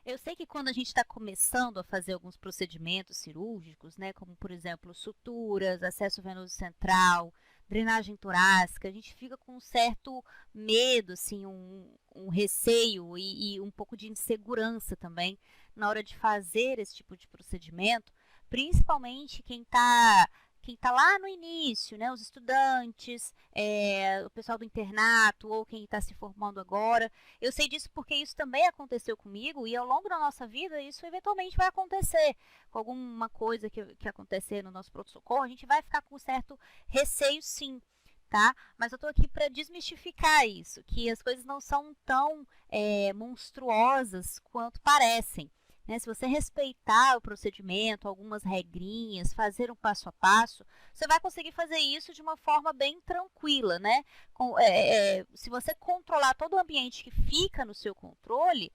Eu sei que quando a gente está começando a fazer alguns procedimentos cirúrgicos, né, como por exemplo suturas, acesso venoso central, drenagem torácica, a gente fica com um certo medo, assim, um receio e um pouco de insegurança também na hora de fazer esse tipo de procedimento, principalmente quem tá lá no início, né, os estudantes, o pessoal do internato ou quem está se formando agora. Eu sei disso porque isso também aconteceu comigo e ao longo da nossa vida isso eventualmente vai acontecer. Com alguma coisa que acontecer no nosso pronto-socorro, a gente vai ficar com certo receio sim, tá? Mas eu estou aqui para desmistificar isso, que as coisas não são tão monstruosas quanto parecem. Né? Se você respeitar o procedimento, algumas regrinhas, fazer um passo a passo, você vai conseguir fazer isso de uma forma bem tranquila, né? Se você controlar todo o ambiente que fica no seu controle,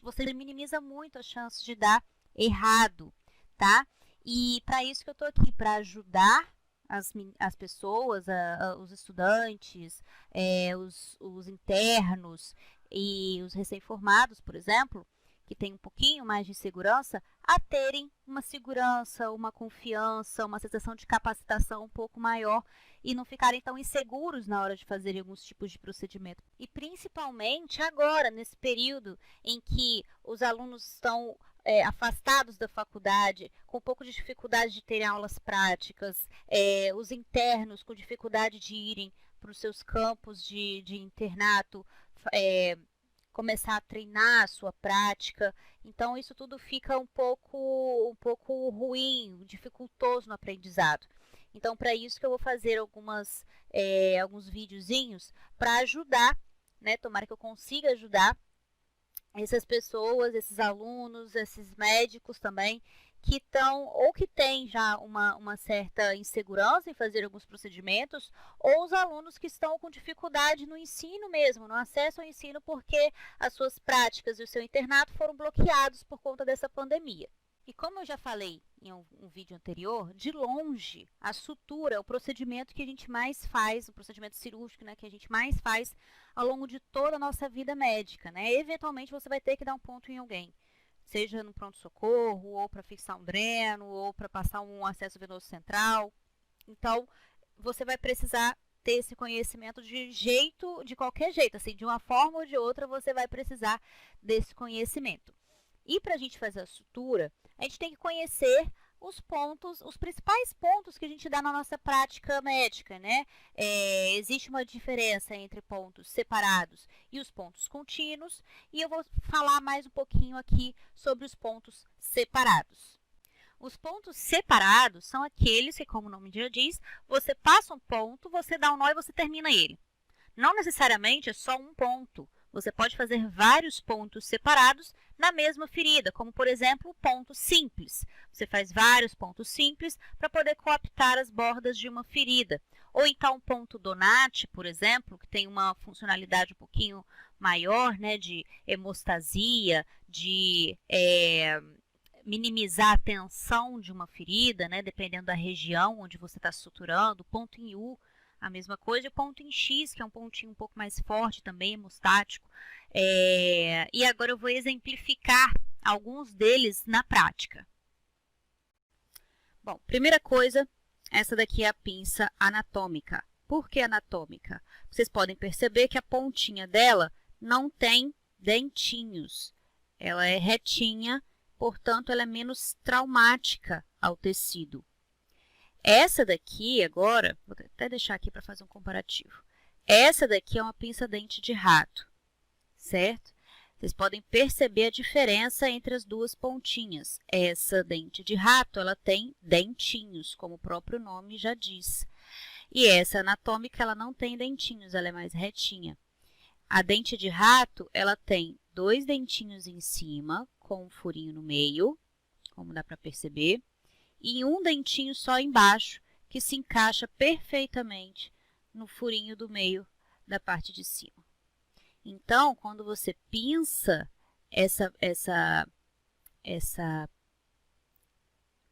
você minimiza muito as chances de dar errado, tá? E para isso que eu estou aqui, para ajudar as pessoas, os estudantes, os internos e os recém-formados, por exemplo, que têm um pouquinho mais de segurança, a terem uma segurança, uma confiança, uma sensação de capacitação um pouco maior e não ficarem tão inseguros na hora de fazerem alguns tipos de procedimento. E principalmente agora, nesse período em que os alunos estão afastados da faculdade, com um pouco de dificuldade de terem aulas práticas, os internos com dificuldade de irem para os seus campos de internato, começar a treinar a sua prática. Então, isso tudo fica um pouco ruim, dificultoso no aprendizado. Então, para isso que eu vou fazer alguns videozinhos para ajudar, né? Tomara que eu consiga ajudar essas pessoas, esses alunos, esses médicos também, que estão ou que têm já uma certa insegurança em fazer alguns procedimentos, ou os alunos que estão com dificuldade no ensino mesmo, no acesso ao ensino, porque as suas práticas e o seu internato foram bloqueados por conta dessa pandemia. E como eu já falei em um vídeo anterior, de longe, a sutura é o procedimento que a gente mais faz, o procedimento cirúrgico, né, que a gente mais faz ao longo de toda a nossa vida médica, né? Eventualmente você vai ter que dar um ponto em alguém, seja no pronto-socorro, ou para fixar um dreno, ou para passar um acesso venoso central. Então, você vai precisar ter esse conhecimento de qualquer jeito, assim, de uma forma ou de outra você vai precisar desse conhecimento. E para a gente fazer a sutura, a gente tem que conhecer os principais pontos que a gente dá na nossa prática médica, né? Existe uma diferença entre pontos separados e os pontos contínuos, e eu vou falar mais um pouquinho aqui sobre os pontos separados. Os pontos separados são aqueles que, como o nome já diz, você passa um ponto, você dá um nó e você termina ele. Não necessariamente é só um ponto. Você pode fazer vários pontos separados na mesma ferida, como, por exemplo, o ponto simples. Você faz vários pontos simples para poder coaptar as bordas de uma ferida. Ou então, o ponto Donati, por exemplo, que tem uma funcionalidade um pouquinho maior, né, de hemostasia, de minimizar a tensão de uma ferida, né, dependendo da região onde você está suturando. O ponto em U, a mesma coisa, e o ponto em X, que é um pontinho um pouco mais forte também, hemostático. E agora eu vou exemplificar alguns deles na prática. Bom, primeira coisa, essa daqui é a pinça anatômica. Por que anatômica? Vocês podem perceber que a pontinha dela não tem dentinhos. Ela é retinha, portanto, ela é menos traumática ao tecido. Essa daqui, agora, vou até deixar aqui para fazer um comparativo. Essa daqui é uma pinça dente de rato, certo? Vocês podem perceber a diferença entre as duas pontinhas. Essa dente de rato, ela tem dentinhos, como o próprio nome já diz. E essa anatômica, ela não tem dentinhos, ela é mais retinha. A dente de rato, ela tem 2 dentinhos em cima, com um furinho no meio, como dá para perceber, e um dentinho só embaixo, que se encaixa perfeitamente no furinho do meio da parte de cima. Então, quando você pinça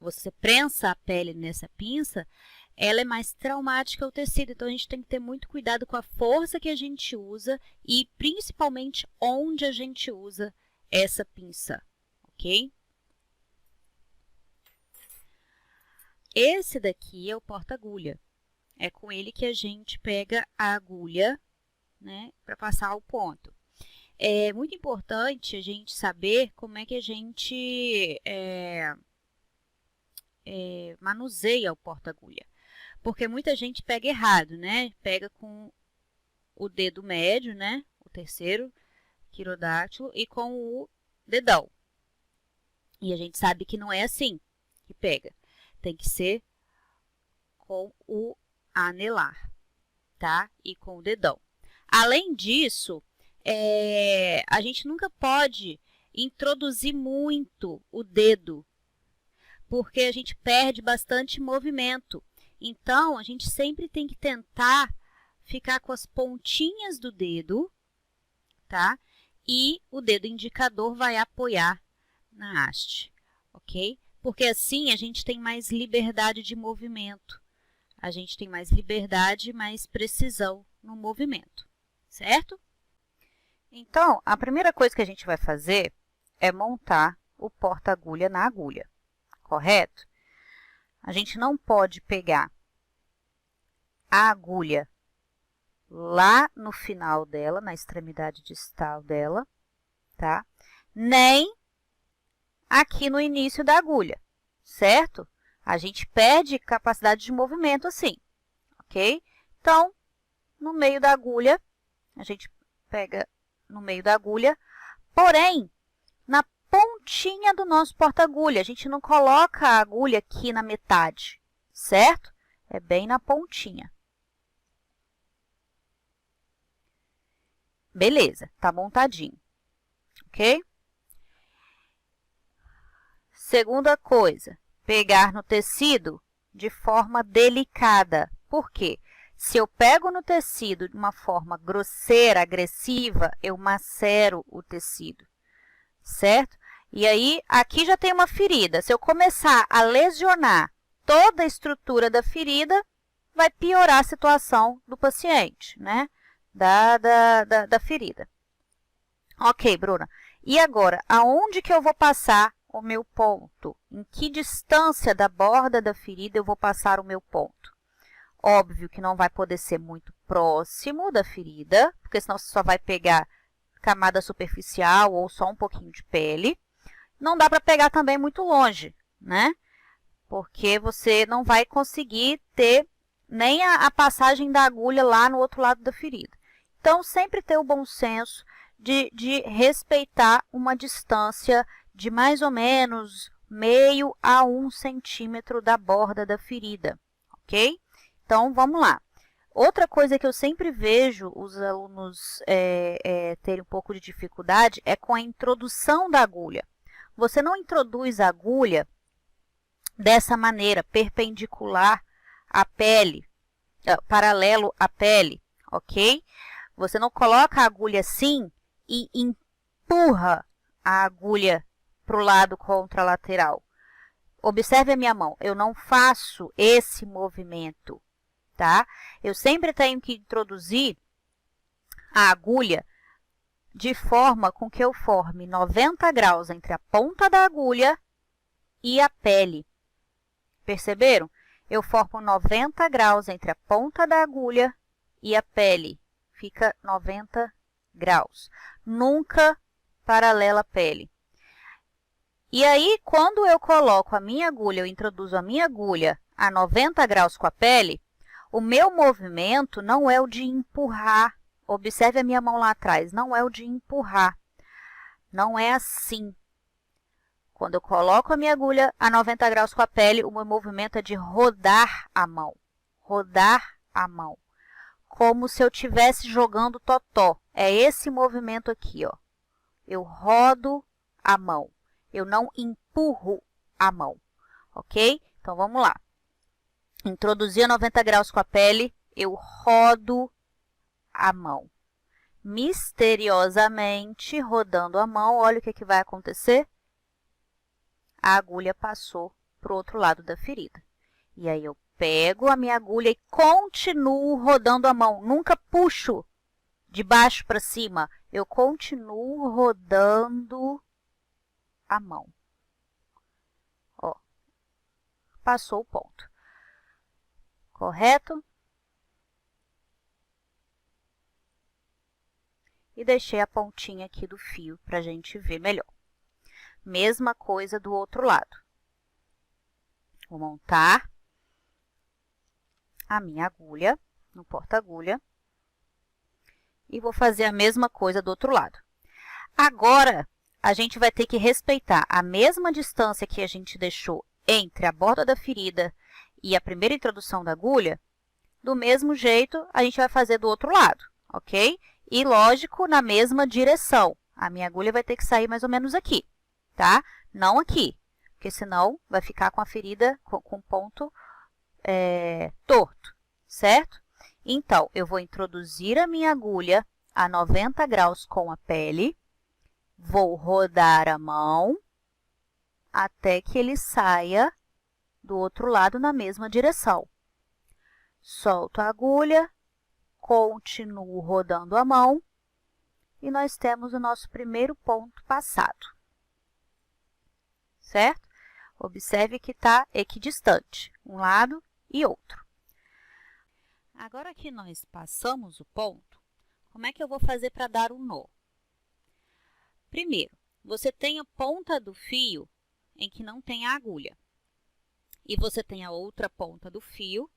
você prensa a pele nessa pinça, ela é mais traumática ao tecido. Então, a gente tem que ter muito cuidado com a força que a gente usa e, principalmente, onde a gente usa essa pinça, ok? Esse daqui é o porta-agulha. É com ele que a gente pega a agulha, né, para passar o ponto. É muito importante a gente saber como é que a gente manuseia o porta-agulha. Porque muita gente pega errado, né? Pega com o dedo médio, né? O terceiro quirodáctilo, e com o dedão. E a gente sabe que não é assim que pega. Tem que ser com o anelar, tá? E com o dedão. Além disso, a gente nunca pode introduzir muito o dedo, porque a gente perde bastante movimento. Então, a gente sempre tem que tentar ficar com as pontinhas do dedo, tá? E o dedo indicador vai apoiar na haste, ok? Porque assim a gente tem mais liberdade de movimento. A gente tem mais liberdade e mais precisão no movimento, certo? Então, a primeira coisa que a gente vai fazer é montar o porta-agulha na agulha, correto? A gente não pode pegar a agulha lá no final dela, na extremidade distal dela, tá? Nem aqui no início da agulha, certo? A gente perde capacidade de movimento assim, ok? Então, no meio da agulha, a gente pega no meio da agulha, porém, na pontinha do nosso porta-agulha. A gente não coloca a agulha aqui na metade, certo? É bem na pontinha. Beleza, tá montadinho, ok? Segunda coisa, pegar no tecido de forma delicada. Por quê? Se eu pego no tecido de uma forma grosseira, agressiva, eu macero o tecido, certo? E aí, aqui já tem uma ferida. Se eu começar a lesionar toda a estrutura da ferida, vai piorar a situação do paciente, né? Da ferida. Ok, Bruna. E agora, aonde que eu vou passar o meu ponto? Em que distância da borda da ferida eu vou passar o meu ponto? Óbvio que não vai poder ser muito próximo da ferida, porque senão você só vai pegar camada superficial ou só um pouquinho de pele. Não dá para pegar também muito longe, né? Porque você não vai conseguir ter nem a passagem da agulha lá no outro lado da ferida. Então, sempre ter o bom senso de respeitar uma distância de mais ou menos meio a 1 centímetro da borda da ferida, ok? Então, vamos lá. Outra coisa que eu sempre vejo os alunos terem um pouco de dificuldade é com a introdução da agulha. Você não introduz a agulha dessa maneira, perpendicular à pele, paralelo à pele, ok? Você não coloca a agulha assim e empurra a agulha para o lado contralateral. Observe a minha mão, eu não faço esse movimento, tá? Eu sempre tenho que introduzir a agulha de forma com que eu forme 90 graus entre a ponta da agulha e a pele. Perceberam? Eu formo 90 graus entre a ponta da agulha e a pele. Fica 90 graus. Nunca paralela à pele. E aí, quando eu coloco a minha agulha, eu introduzo a minha agulha a 90 graus com a pele, o meu movimento não é o de empurrar. Observe a minha mão lá atrás, não é o de empurrar. Não é assim. Quando eu coloco a minha agulha a 90 graus com a pele, o meu movimento é de rodar a mão. Rodar a mão. Como se eu estivesse jogando totó. É esse movimento aqui, ó. Eu rodo a mão. Eu não empurro a mão, ok? Então, vamos lá. Introduzi a 90 graus com a pele, eu rodo a mão. Misteriosamente, rodando a mão, olha o que vai acontecer. A agulha passou para o outro lado da ferida. E aí, eu pego a minha agulha e continuo rodando a mão. Nunca puxo de baixo para cima. eu continuo rodando a mão. Ó, passou o ponto. Correto? E deixei a pontinha aqui do fio para a gente ver melhor. Mesma coisa do outro lado. Vou montar a minha agulha no porta-agulha e vou fazer a mesma coisa do outro lado. Agora, a gente vai ter que respeitar a mesma distância que a gente deixou entre a borda da ferida e a primeira introdução da agulha. Do mesmo jeito, a gente vai fazer do outro lado, ok? E, lógico, na mesma direção. A minha agulha vai ter que sair mais ou menos aqui, tá? Não aqui, porque senão vai ficar com a ferida com o ponto torto, certo? Então, eu vou introduzir a minha agulha a 90 graus com a pele, vou rodar a mão até que ele saia do outro lado na mesma direção. Solto a agulha, continuo rodando a mão e nós temos o nosso primeiro ponto passado, certo? Observe que está equidistante, um lado e outro. Agora que nós passamos o ponto, como é que eu vou fazer para dar o nó? Primeiro, você tem a ponta do fio em que não tem a agulha. E você tem a outra ponta do fio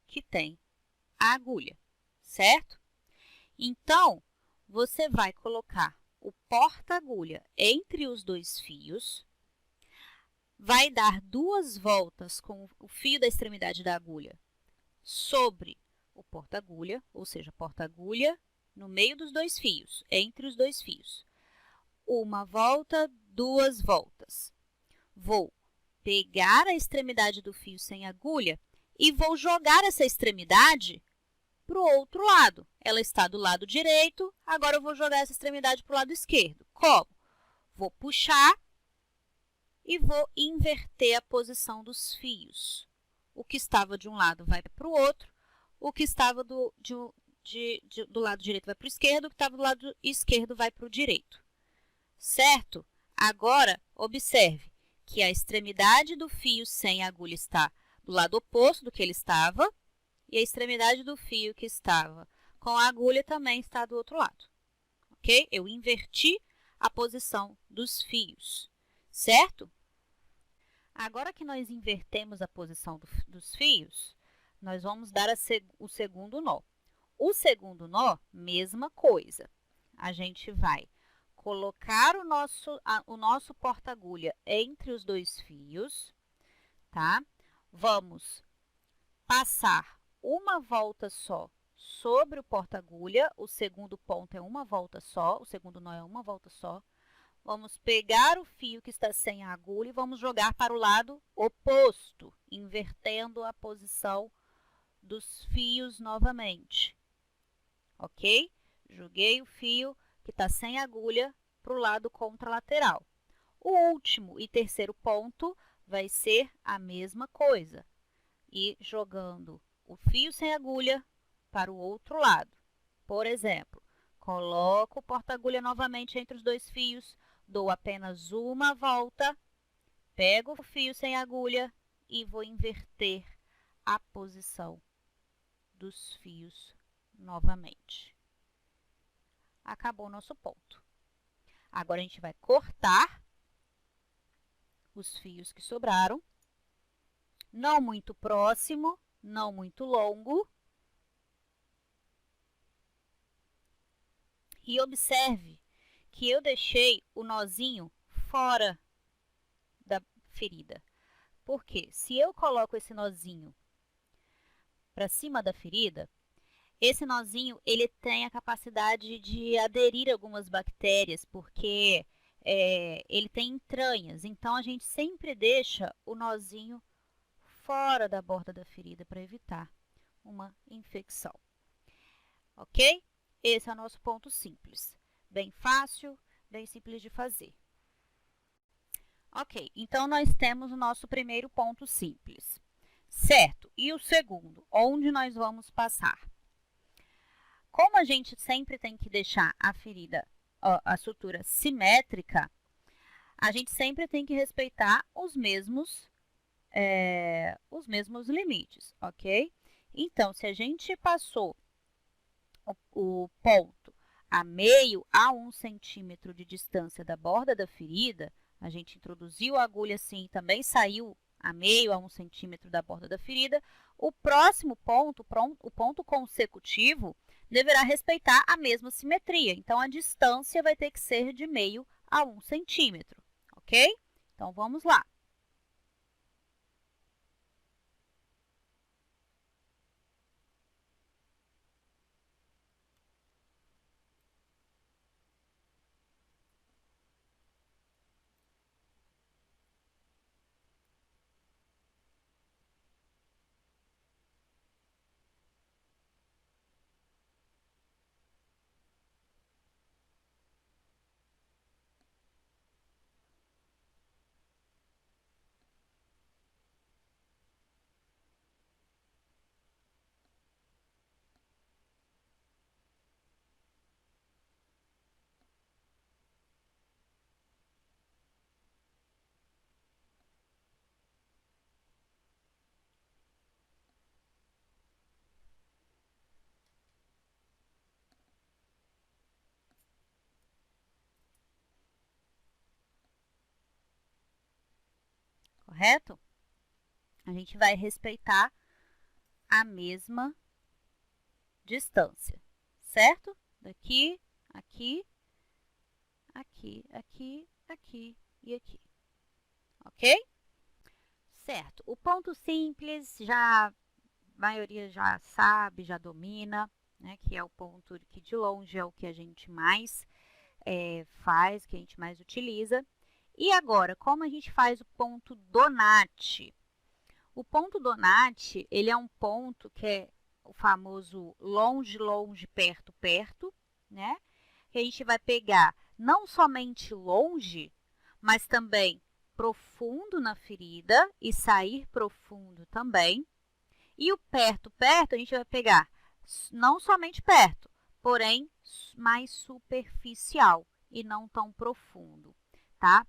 que tem a agulha, certo? Então, você vai colocar o porta-agulha entre os dois fios, vai dar 2 voltas com o fio da extremidade da agulha sobre o porta-agulha, ou seja, porta-agulha no meio dos dois fios, entre os dois fios. 1 volta, 2 voltas. Vou pegar a extremidade do fio sem agulha e vou jogar essa extremidade para o outro lado. Ela está do lado direito, agora eu vou jogar essa extremidade para o lado esquerdo. Como? Vou puxar e vou inverter a posição dos fios. O que estava de um lado vai para o outro, o que estava do lado direito vai para o esquerdo, o que estava do lado esquerdo vai para o direito. Certo? Agora, observe que a extremidade do fio sem agulha está do lado oposto do que ele estava e a extremidade do fio que estava com a agulha também está do outro lado. Ok? Eu inverti a posição dos fios, certo? Agora que nós invertemos a posição dos fios, nós vamos dar o segundo nó. O segundo nó, mesma coisa. A gente vai colocar o nosso porta-agulha entre os dois fios, tá? Vamos passar 1 volta só sobre o porta-agulha, o segundo ponto é 1 volta só, o segundo nó é 1 volta só. Vamos pegar o fio que está sem a agulha e vamos jogar para o lado oposto, invertendo a posição dos fios novamente, ok? Joguei o fio que está sem agulha para o lado contralateral. O último e terceiro ponto vai ser a mesma coisa, e jogando o fio sem agulha para o outro lado. Por exemplo, coloco o porta-agulha novamente entre os dois fios, dou apenas 1 volta, pego o fio sem agulha e vou inverter a posição dos fios novamente. Acabou o nosso ponto. Agora, a gente vai cortar os fios que sobraram, não muito próximo, não muito longo. E observe que eu deixei o nozinho fora da ferida. Porque se eu coloco esse nozinho para cima da ferida, esse nozinho ele tem a capacidade de aderir a algumas bactérias, porque ele tem entranhas. Então, a gente sempre deixa o nozinho fora da borda da ferida para evitar uma infecção. Ok? Esse é o nosso ponto simples. Bem fácil, bem simples de fazer. Ok, então nós temos o nosso primeiro ponto simples. Certo, e o segundo? Onde nós vamos passar? Como a gente sempre tem que deixar a ferida, a sutura simétrica, a gente sempre tem que respeitar os mesmos limites, ok? Então, se a gente passou o ponto a meio a 1 centímetro de distância da borda da ferida, a gente introduziu a agulha assim e também saiu a meio a 1 centímetro da borda da ferida, o próximo ponto, o ponto consecutivo, deverá respeitar a mesma simetria. Então, a distância vai ter que ser de meio a 1 centímetro, ok? Então, vamos lá. Correto? A gente vai respeitar a mesma distância, certo? Daqui, aqui, aqui, aqui, aqui e aqui, ok? Certo. O ponto simples, a maioria já sabe, já domina, né? Que é o ponto que de longe é o que a gente mais faz, que a gente mais utiliza. E agora, como a gente faz o ponto Donati? O ponto Donati, ele é um ponto que é o famoso longe, longe, perto, perto, né? Que a gente vai pegar não somente longe, mas também profundo na ferida e sair profundo também. E o perto, perto, a gente vai pegar não somente perto, porém mais superficial e não tão profundo, tá?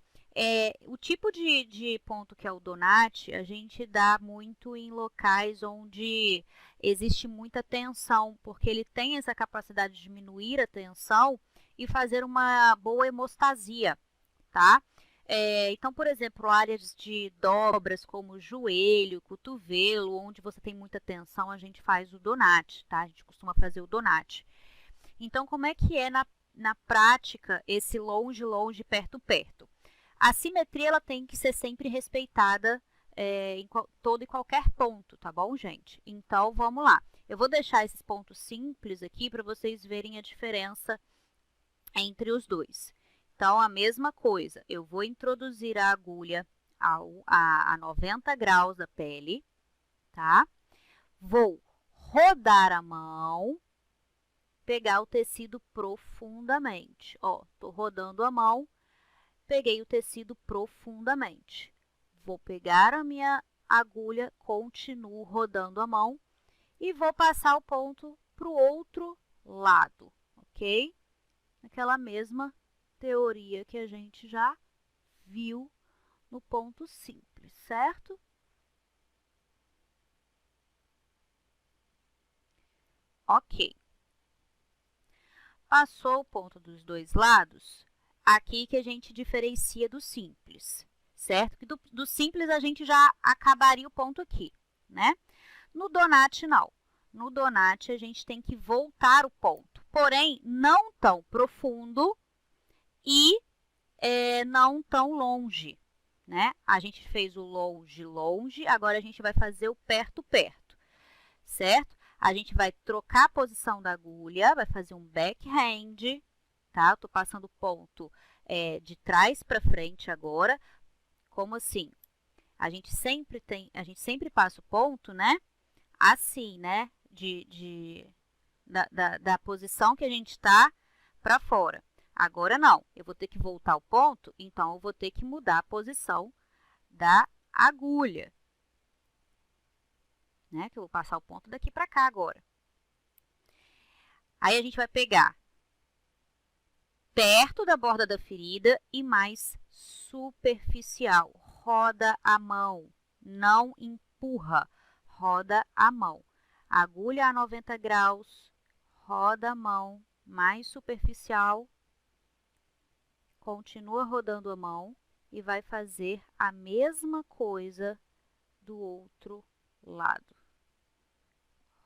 O tipo de ponto que é o Donati, a gente dá muito em locais onde existe muita tensão, porque ele tem essa capacidade de diminuir a tensão e fazer uma boa hemostasia, tá? Então, por exemplo, áreas de dobras como joelho, cotovelo, onde você tem muita tensão, a gente faz o Donati, tá? A gente costuma fazer o Donati. Então, como é que é na prática esse longe, longe, perto, perto? A simetria ela tem que ser sempre respeitada em todo e qualquer ponto, tá bom, gente? Então, vamos lá. Eu vou deixar esses pontos simples aqui para vocês verem a diferença entre os dois. Então, a mesma coisa, eu vou introduzir a agulha a 90 graus da pele, tá? Vou rodar a mão, pegar o tecido profundamente. Ó, tô rodando a mão, peguei o tecido profundamente. Vou pegar a minha agulha, continuo rodando a mão e vou passar o ponto para o outro lado, ok? Aquela mesma teoria que a gente já viu no ponto simples, certo? Ok. Passou o ponto dos dois lados, aqui que a gente diferencia do simples, certo? Que do simples a gente já acabaria o ponto aqui, né? No Donati, não. No Donati, a gente tem que voltar o ponto, porém, não tão profundo e não tão longe, né? A gente fez o longe, longe, agora a gente vai fazer o perto, perto, certo? A gente vai trocar a posição da agulha, vai fazer um backhand, tá? Eu tô passando o ponto de trás para frente agora. Como assim? A gente sempre passa o ponto, né? Assim, né? Da posição que a gente está para fora. Agora não, eu vou ter que voltar ao ponto, então eu vou ter que mudar a posição da agulha, né? Que eu vou passar o ponto daqui para cá agora. Aí a gente vai pegar perto da borda da ferida e mais superficial. Roda a mão, não empurra, roda a mão. Agulha a 90 graus, roda a mão, mais superficial, continua rodando a mão e vai fazer a mesma coisa do outro lado.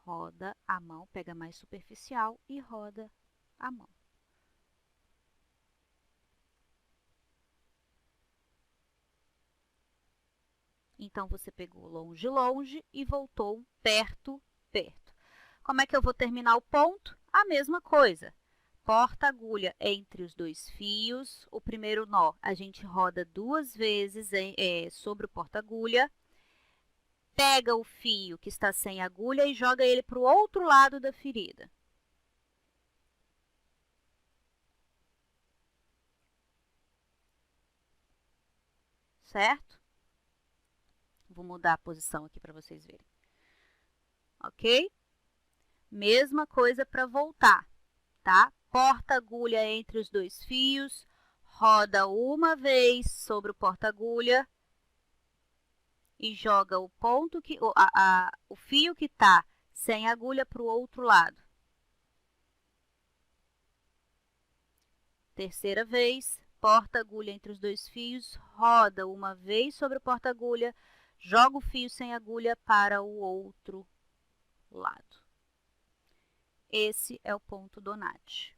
Roda a mão, pega mais superficial e roda a mão. Então, você pegou longe, longe e voltou perto, perto. Como é que eu vou terminar o ponto? A mesma coisa. Porta a agulha entre os dois fios. O primeiro nó a gente roda 2 vezes sobre o porta-agulha. Pega o fio que está sem agulha e joga ele para o outro lado da ferida. Certo? Vou mudar a posição aqui para vocês verem. Ok? Mesma coisa para voltar, tá? Porta-agulha entre os dois fios, roda uma vez sobre o porta-agulha e joga o ponto o fio que está sem agulha para o outro lado. Terceira vez, porta-agulha entre os dois fios, roda uma vez sobre o porta-agulha, joga o fio sem agulha para o outro lado. Esse é o ponto Donati.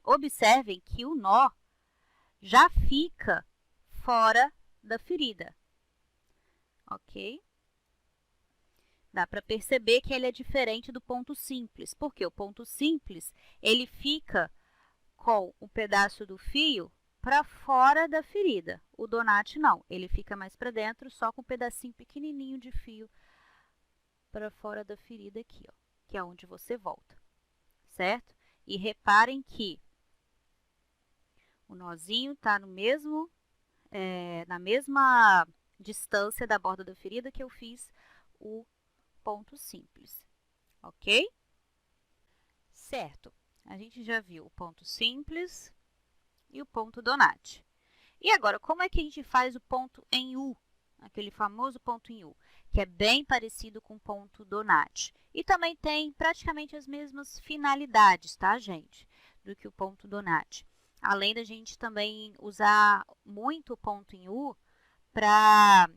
Observem que o nó já fica fora da ferida, ok? Dá para perceber que ele é diferente do ponto simples, porque o ponto simples, ele fica com um pedaço do fio para fora da ferida. O Donati não, ele fica mais para dentro, só com um pedacinho pequenininho de fio para fora da ferida aqui, ó, que é onde você volta, certo? E reparem que o nozinho está na mesma distância da borda da ferida que eu fiz o ponto simples, ok? Certo, a gente já viu o ponto simples e o ponto Donati. E agora, como é que a gente faz o ponto em U? Aquele famoso ponto em U, que é bem parecido com o ponto Donati. E também tem praticamente as mesmas finalidades, tá, gente? Do que o ponto Donati. Além da gente também usar muito o ponto em U para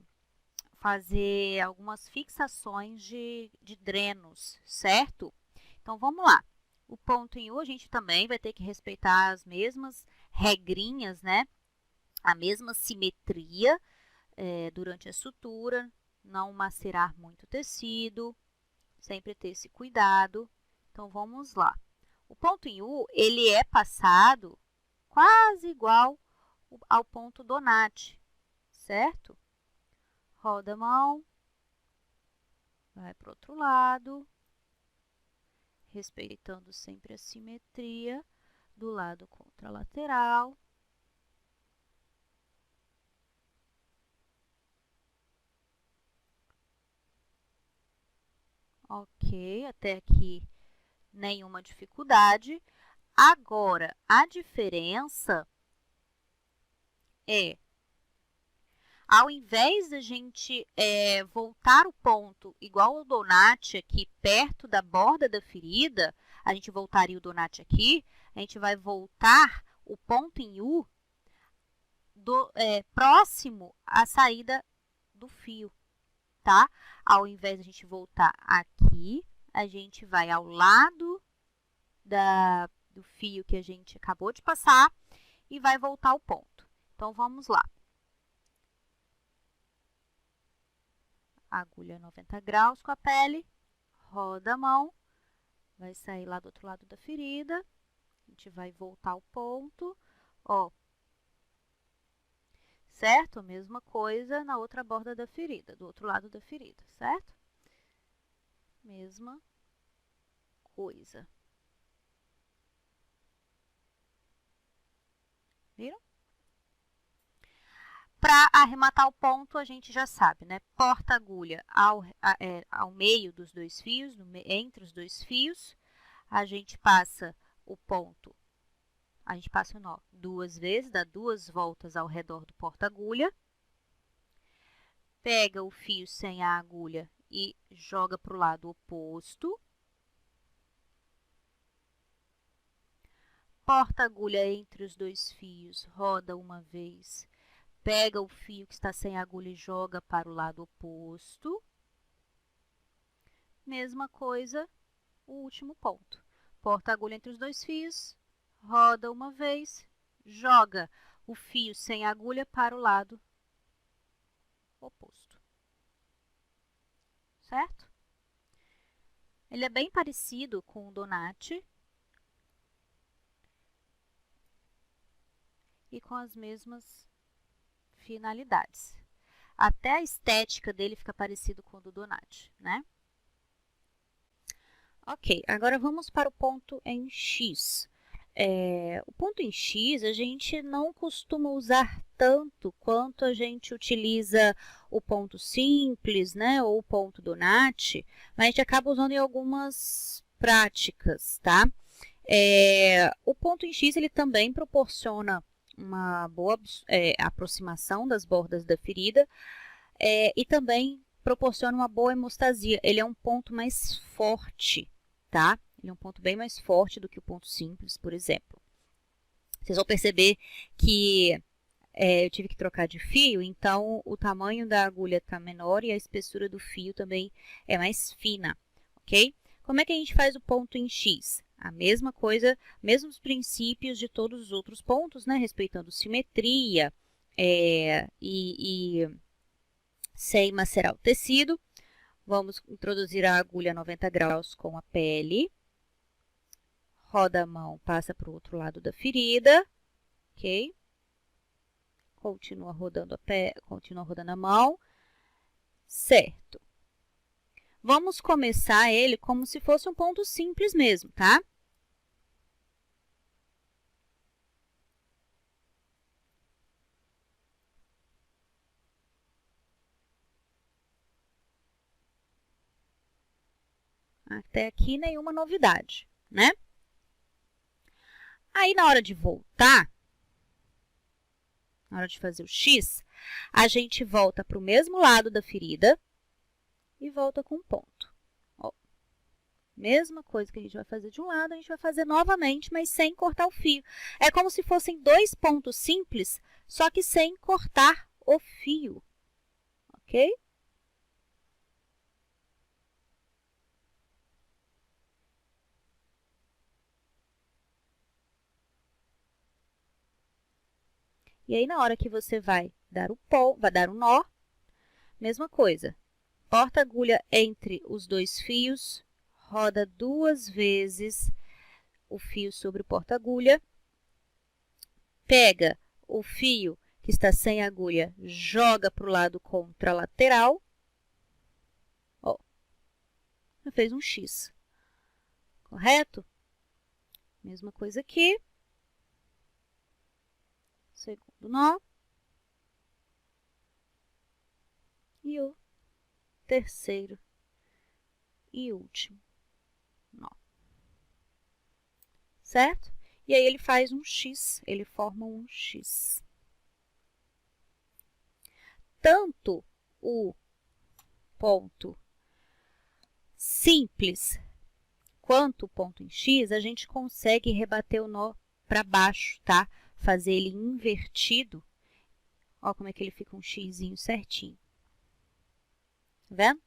fazer algumas fixações de drenos, certo? Então, vamos lá. O ponto em U a gente também vai ter que respeitar as mesmas regrinhas, né? A mesma simetria durante a sutura, não macerar muito o tecido, sempre ter esse cuidado. Então, vamos lá. O ponto em U, ele é passado quase igual ao ponto Donati, certo? Roda a mão, vai para o outro lado, respeitando sempre a simetria do lado contralateral. Ok, até aqui nenhuma dificuldade. Agora, a diferença é, ao invés da gente voltar o ponto igual ao Donati aqui perto da borda da ferida, a gente voltaria o Donati aqui, a gente vai voltar o ponto em U próximo à saída do fio, tá? Ao invés de a gente voltar aqui, a gente vai ao lado do fio que a gente acabou de passar e vai voltar o ponto. Então, vamos lá. Agulha 90 graus com a pele, roda a mão, vai sair lá do outro lado da ferida, a gente vai voltar o ponto, ó. Certo? Mesma coisa na outra borda da ferida, do outro lado da ferida, certo? Mesma coisa. Viram? Para arrematar o ponto, a gente já sabe, né? Porta a agulha ao meio dos dois fios, entre os dois fios. a gente passa o ponto, a gente passa o nó 2 vezes, dá 2 voltas ao redor do porta-agulha, pega o fio sem a agulha e joga para o lado oposto, porta-agulha entre os 2 fios, roda uma vez, pega o fio que está sem agulha e joga para o lado oposto. Mesma coisa, o último ponto. Porta-agulha entre os 2 fios, roda uma vez, joga o fio sem agulha para o lado oposto. Certo? Ele é bem parecido com o Donati e com as mesmas finalidades. Até a estética dele fica parecido com o do Donati, né? Ok, agora vamos para o ponto em X. O ponto em X a gente não costuma usar tanto quanto a gente utiliza o ponto simples, né, ou o ponto Donati, mas a gente acaba usando em algumas práticas, tá? O ponto em X ele também proporciona uma boa aproximação das bordas da ferida e também proporciona uma boa hemostasia. Ele é um ponto mais forte, tá? Ele é um ponto bem mais forte do que o ponto simples, por exemplo. Vocês vão perceber que eu tive que trocar de fio, então o tamanho da agulha está menor e a espessura do fio também é mais fina, ok? Como é que a gente faz o ponto em X? A mesma coisa, mesmos princípios de todos os outros pontos, né? Respeitando simetria e sem macerar o tecido. Vamos introduzir a agulha a 90 graus com a pele. Roda a mão, passa para o outro lado da ferida, ok? Continua rodando a mão, certo? Vamos começar ele como se fosse um ponto simples mesmo, tá? Até aqui nenhuma novidade, né? Aí na hora de voltar, na hora de fazer o X, a gente volta para o mesmo lado da ferida e volta com um ponto. Ó, mesma coisa que a gente vai fazer de um lado, a gente vai fazer novamente, mas sem cortar o fio. É como se fossem 2 pontos simples, só que sem cortar o fio, ok? E aí, na hora que você vai dar o nó, mesma coisa. Porta-agulha entre os 2 fios, roda 2 vezes o fio sobre o porta-agulha, pega o fio que está sem agulha, joga para o lado contralateral, ó, fez um X, correto? Mesma coisa aqui, segundo nó, e o terceiro e último nó, certo? E aí ele faz um X, ele forma um X. Tanto o ponto simples quanto o ponto em X, a gente consegue rebater o nó para baixo, tá? Fazer ele invertido. Ó como é que ele fica um xizinho certinho. Tá vendo?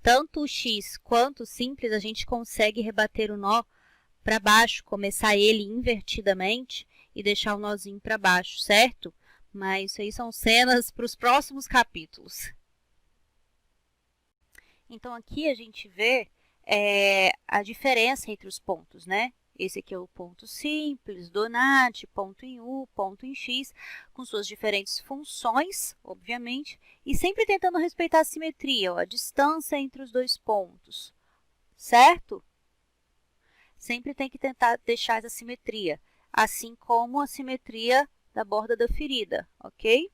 Tanto o X quanto o simples, a gente consegue rebater o nó para baixo, começar ele invertidamente e deixar o nozinho para baixo, certo? Mas isso aí são cenas para os próximos capítulos. Então, aqui a gente vê a diferença entre os pontos, né? Esse aqui é o ponto simples, Donati, ponto em U, ponto em X, com suas diferentes funções, obviamente, e sempre tentando respeitar a simetria, ó, a distância entre os 2 pontos, certo? Sempre tem que tentar deixar essa simetria, assim como a simetria da borda da ferida, ok?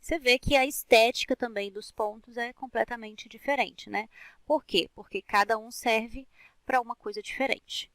Você vê que a estética também dos pontos é completamente diferente, né? Por quê? Porque cada um serve para uma coisa diferente.